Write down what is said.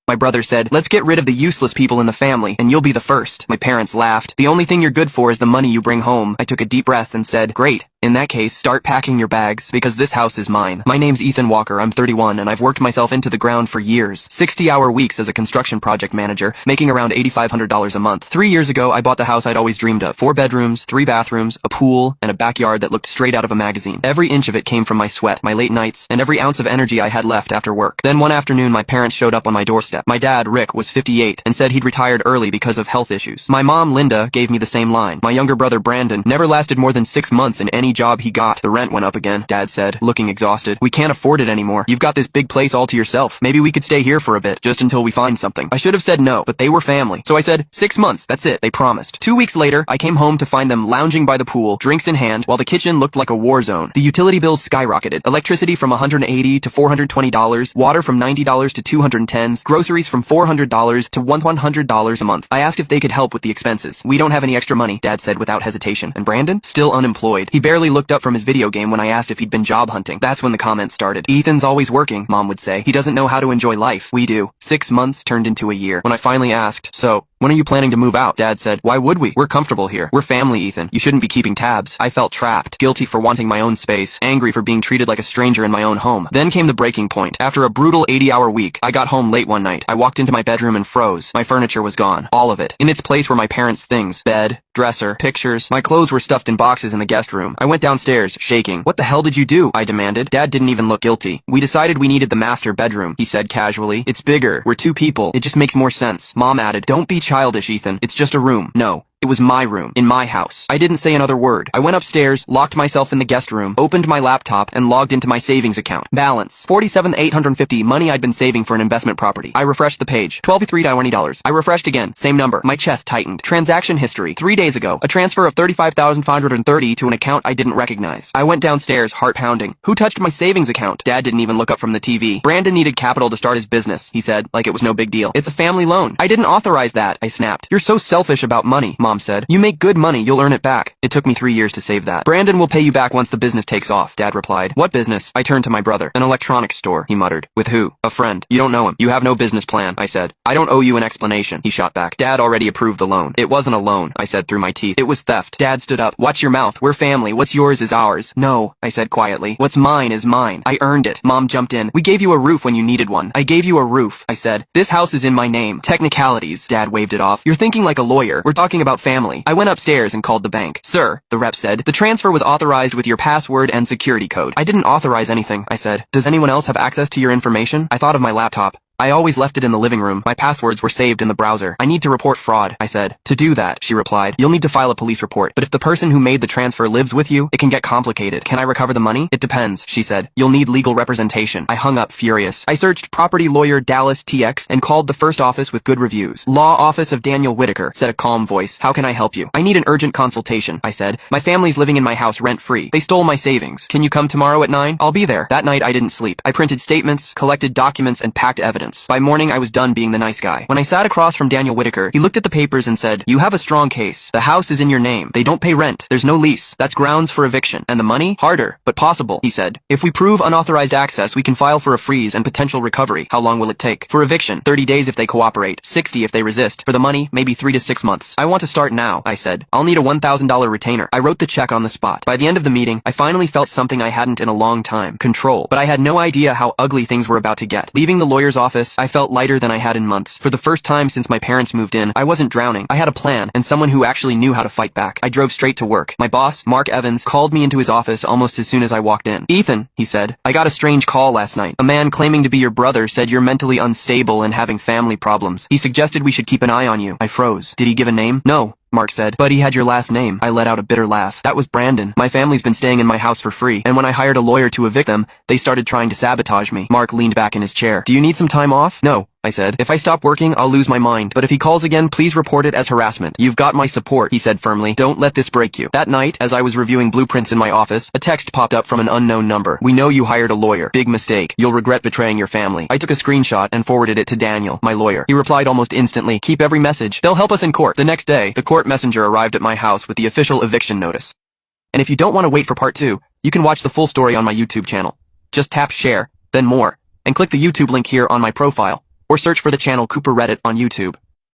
My brother said, let's get rid of the useless people in the family, and you'll be the first. My parents laughed. The only thing you're good for is the money you bring home. I took a deep breath and said, great. In that case, start packing your bags, because this house is mine. My name's Ethan Walker, I'm 31, and I've worked myself into the ground for years. 60-hour weeks as a construction project manager, making around $8,500 a month. 3 years ago, I bought the house I'd always dreamed of. 4 bedrooms, 3 bathrooms, a pool, and a backyard that looked straight out of a magazine. Every inch of it came from my sweat, my late nights, and every ounce of energy I had left after work. Then one afternoon, my parents showed up on my doorstep. My dad, Rick, was 58, and said he'd retired early because of health issues. My mom, Linda, gave me the same line. My younger brother, Brandon, never lasted more than 6 months in any job he got. The rent went up again, Dad said, looking exhausted. We can't afford it anymore. You've got this big place all to yourself. Maybe we could stay here for a bit, just until we find something. I should have said no, but they were family. So I said, 6 months, that's it, they promised. 2 weeks later, I came home to find them lounging by the pool, drinks in hand, while the kitchen looked like a war zone. The utility bills skyrocketed. Electricity from $180 to $420, water from $90 to $210, groceries from $400 to $100 a month. I asked if they could help with the expenses. We don't have any extra money, Dad said without hesitation. And Brandon? Still unemployed. He barely looked up from his video game when I asked if he'd been job hunting. That's when the comments started. Ethan's always working, Mom would say. He doesn't know how to enjoy life. We do. 6 months turned into a year. When I finally asked, so, when are you planning to move out? Dad said, why would we? We're comfortable here. We're family, Ethan. You shouldn't be keeping tabs. I felt trapped, guilty for wanting my own space, angry for being treated like a stranger in my own home. Then came the breaking point. After a brutal 80-hour week, I got home late one night. I walked into my bedroom and froze. My furniture was gone. All of it. In its place were my parents' things. Bed, dresser, pictures. My clothes were stuffed in boxes in the guest room. I went downstairs, shaking. What the hell did you do? I demanded. Dad didn't even look guilty. We decided we needed the master bedroom, he said casually. It's bigger. We're 2 people. It just makes more sense. Mom added, don't be childish, Ethan. It's just a room. No. It was my room, in my house. I didn't say another word. I went upstairs, locked myself in the guest room, opened my laptop, and logged into my savings account. Balance, $47,850, money I'd been saving for an investment property. I refreshed the page, $12,320. I refreshed again, same number. My chest tightened. Transaction history, 3 days ago, a transfer of $35,530 to an account I didn't recognize. I went downstairs, heart pounding. Who touched my savings account? Dad didn't even look up from the TV. Brandon needed capital to start his business, he said, like it was no big deal. It's a family loan. I didn't authorize that, I snapped. You're so selfish about money, Mom said. You make good money, you'll earn it back. It took me 3 years to save that. Brandon will pay you back once the business takes off, Dad replied. What business? I turned to my brother. An electronics store, he muttered. With who? A friend. You don't know him. You have no business plan, I said. I don't owe you an explanation, he shot back. Dad already approved the loan. It wasn't a loan, I said through my teeth. It was theft. Dad stood up. Watch your mouth. We're family. What's yours is ours. No, I said quietly. What's mine is mine. I earned it. Mom jumped in. We gave you a roof when you needed one. I gave you a roof, I said. This house is in my name. Technicalities. Dad waved it off. You're thinking like a lawyer. We're talking about family. I went upstairs and called the bank. Sir, the rep said, the transfer was authorized with your password and security code. I didn't authorize anything, I said. Does anyone else have access to your information? I thought of my laptop. I always left it in the living room. My passwords were saved in the browser. I need to report fraud, I said. To do that, she replied, you'll need to file a police report. But if the person who made the transfer lives with you, it can get complicated. Can I recover the money? It depends, she said. You'll need legal representation. I hung up, furious. I searched property lawyer Dallas TX and called the first office with good reviews. Law office of Daniel Whitaker, said a calm voice. How can I help you? I need an urgent consultation, I said. My family's living in my house rent-free. They stole my savings. Can you come tomorrow at 9? I'll be there. That night I didn't sleep. I printed statements, collected documents, and packed evidence. By morning I was done being the nice guy. When I sat across from Daniel Whitaker, he looked at the papers and said, you have a strong case. The house is in your name. They don't pay rent. There's no lease. That's grounds for eviction. And the money? Harder, but possible, he said. If we prove unauthorized access, we can file for a freeze and potential recovery. How long will it take? For eviction, 30 days if they cooperate, 60 if they resist. For the money, maybe 3 to 6 months. I want to start now, I said. I'll need a $1,000 retainer. I wrote the check on the spot. By the end of the meeting, I finally felt something I hadn't in a long time. Control. But I had no idea how ugly things were about to get. Leaving the lawyer's office, I felt lighter than I had in months. For the first time since my parents moved in, I wasn't drowning. I had a plan, and someone who actually knew how to fight back. I drove straight to work. My boss, Mark Evans, called me into his office almost as soon as I walked in. Ethan, he said, I got a strange call last night. A man claiming to be your brother said you're mentally unstable and having family problems. He suggested we should keep an eye on you. I froze. Did he give a name? No, Mark said. But he had your last name. I let out a bitter laugh. That was Brandon. My family's been staying in my house for free, and when I hired a lawyer to evict them, they started trying to sabotage me. Mark leaned back in his chair. Do you need some time off? No, I said. If I stop working, I'll lose my mind. But if he calls again, please report it as harassment. You've got my support, he said firmly. Don't let this break you. That night, as I was reviewing blueprints in my office, a text popped up from an unknown number. We know you hired a lawyer. Big mistake. You'll regret betraying your family. I took a screenshot and forwarded it to Daniel, my lawyer. He replied almost instantly, keep every message. They'll help us in court. The next day, the court messenger arrived at my house with the official eviction notice. And if you don't want to wait for part 2, you can watch the full story on my YouTube channel. Just tap share, then more, and click the YouTube link here on my profile. or search for the channel Cooper Reddit on YouTube.